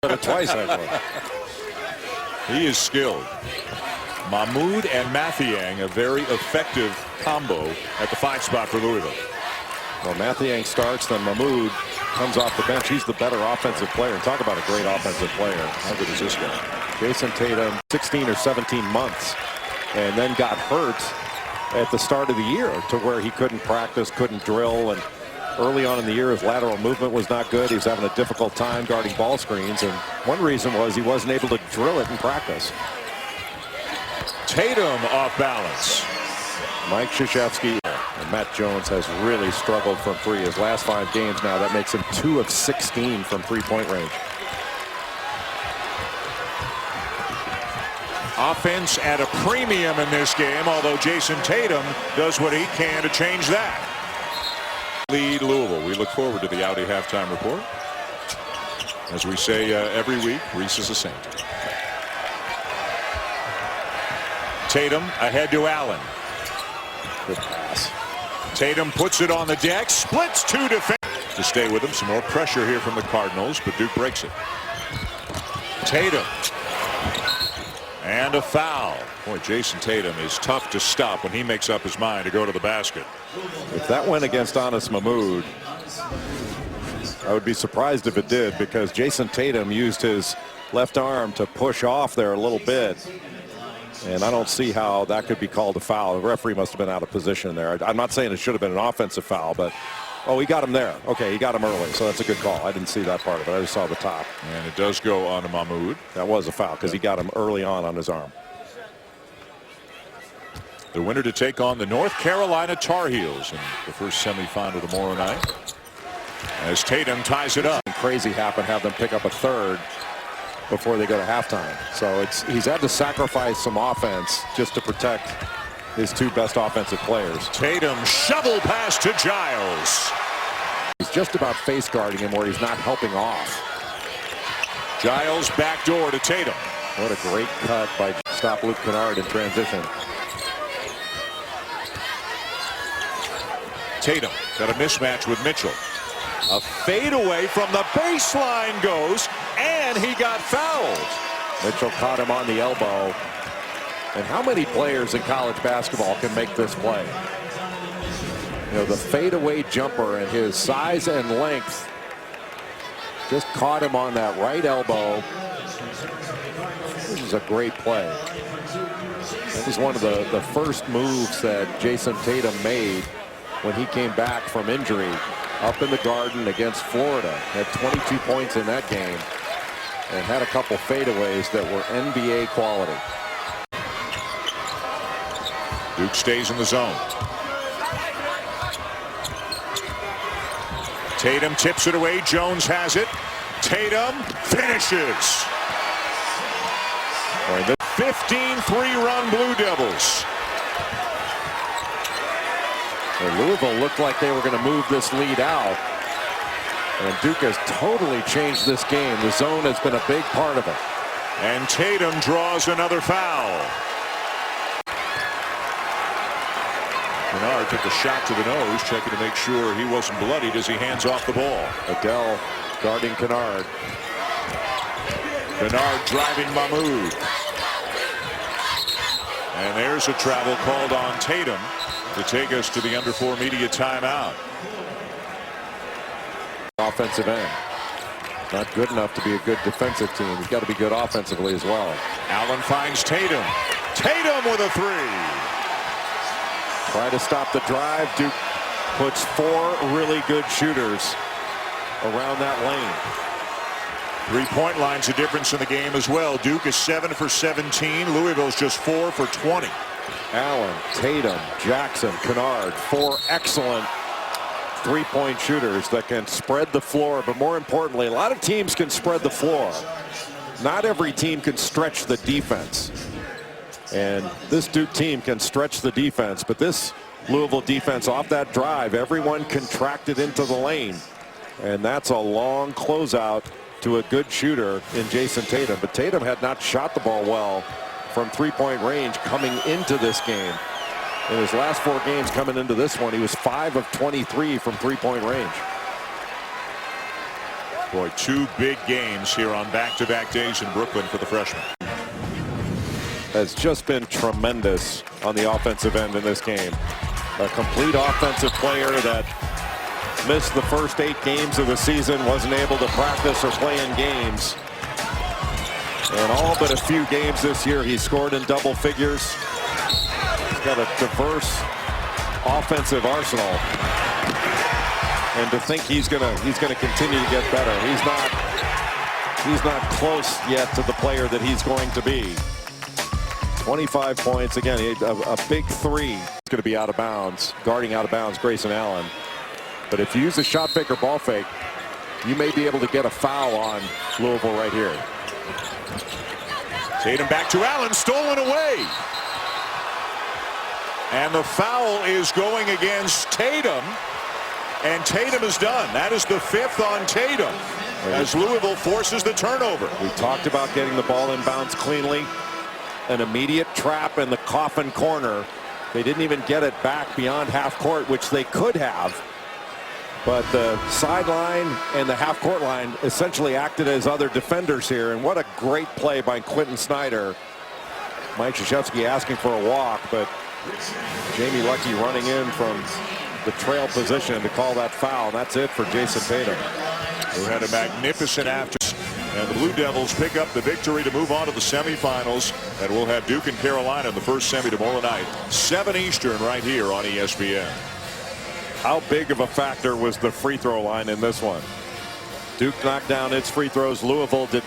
Twice, actually. He is skilled. Mahmoud and Mathiang, a very effective combo at the 5 spot for Louisville. Well, Mathiang starts, then Mahmoud comes off the bench. He's the better offensive player. And talk about a great offensive player. How good is this guy? Jayson Tatum, 16 or 17 months, and then got hurt at the start of the year to where he couldn't practice, couldn't drill, and early on in the year his lateral movement was not good. He was having a difficult time guarding ball screens, and one reason was he wasn't able to drill it in practice. Tatum off balance. Mike Krzyzewski and Matt Jones has really struggled from three. His last 5 games now, that makes him 2 of 16 from three-point range. Offense at a premium in this game, although Jayson Tatum does what he can to change that. Lead Louisville. We look forward to the Audi halftime report. As we say every week, Reese is a saint. Tatum ahead to Allen. Good pass. Tatum puts it on the deck, splits 2 defenders to stay with him. Some more pressure here from the Cardinals, but Duke breaks it. Tatum. And a foul. Boy, Jayson Tatum is tough to stop when he makes up his mind to go to the basket. If that went against Anas Mahmoud, I would be surprised if it did, because Jayson Tatum used his left arm to push off there a little bit. And I don't see how that could be called a foul. The referee must have been out of position there. I'm not saying it should have been an offensive foul, but oh, he got him there. Okay, he got him early, so that's a good call. I didn't see that part of it. I just saw the top. And it does go on to Mahmoud. That was a foul because he got him early on his arm. The winner to take on the North Carolina Tar Heels in the first semifinal tomorrow night. As Tatum ties it up. Crazy happen, have them pick up a third before they go to halftime. So he's had to sacrifice some offense just to protect his 2 best offensive players. Tatum shovel pass to Giles. He's just about face guarding him where he's not helping off. Giles backdoor to Tatum. What a great cut by stop Luke Kennard in transition. Tatum got a mismatch with Mitchell. A fadeaway from the baseline goes, and he got fouled. Mitchell caught him on the elbow. And how many players in college basketball can make this play? You know, the fadeaway jumper and his size and length just caught him on that right elbow. This is a great play. This is one of the first moves that Jayson Tatum made when he came back from injury up in the Garden against Florida. Had 22 points in that game and had a couple fadeaways that were NBA quality. Duke stays in the zone. Tatum tips it away. Jones has it. Tatum finishes. The 15-3 run Blue Devils. And Louisville looked like they were going to move this lead out. And Duke has totally changed this game. The zone has been a big part of it. And Tatum draws another foul. Kennard took a shot to the nose, checking to make sure he wasn't bloodied as he hands off the ball. Adele guarding Kennard. Kennard driving Mahmoud. And there's a travel called on Tatum to take us to the under 4 media timeout. Offensive end. Not good enough to be a good defensive team. He's got to be good offensively as well. Allen finds Tatum. Tatum with a 3. Try to stop the drive. Duke puts 4 really good shooters around that lane. 3-point line's a difference in the game as well. Duke is 7 for 17. Louisville's just 4 for 20. Allen, Tatum, Jackson, Kennard, 4 excellent 3-point shooters that can spread the floor. But more importantly, a lot of teams can spread the floor. Not every team can stretch the defense. And this Duke team can stretch the defense. But this Louisville defense off that drive, everyone contracted into the lane. And that's a long closeout to a good shooter in Jayson Tatum. But Tatum had not shot the ball well from 3-point range coming into this game. In his last 4 games coming into this one, he was 5 of 23 from 3-point range. Boy, 2 big games here on back-to-back days in Brooklyn for the freshman. Has just been tremendous on the offensive end in this game. A complete offensive player that missed the first 8 games of the season, wasn't able to practice or play in games. And all but a few games this year, he scored in double figures. He's got a diverse offensive arsenal. And to think he's gonna continue to get better. He's not close yet to the player that he's going to be. 25 points again, a big 3. It's going to be out of bounds, guarding out of bounds Grayson Allen. But if you use a shot fake or ball fake, you may be able to get a foul on Louisville right here. Tatum back to Allen, stolen away. And the foul is going against Tatum. And Tatum is done. That is the 5th on Tatum as Louisville forces the turnover. We talked about getting the ball inbounds cleanly. An immediate trap in the coffin corner. They didn't even get it back beyond half court, which they could have. But the sideline and the half court line essentially acted as other defenders here. And what a great play by Quentin Snyder. Mike Krzyzewski asking for a walk, but Jamie Lucky running in from the trail position to call that foul. And that's it for Jayson Tatum, who had a magnificent after. And the Blue Devils pick up the victory to move on to the semifinals. And we'll have Duke and Carolina in the first semi tomorrow night, 7 Eastern, right here on ESPN. How big of a factor was the free throw line in this one? Duke knocked down its free throws. Louisville did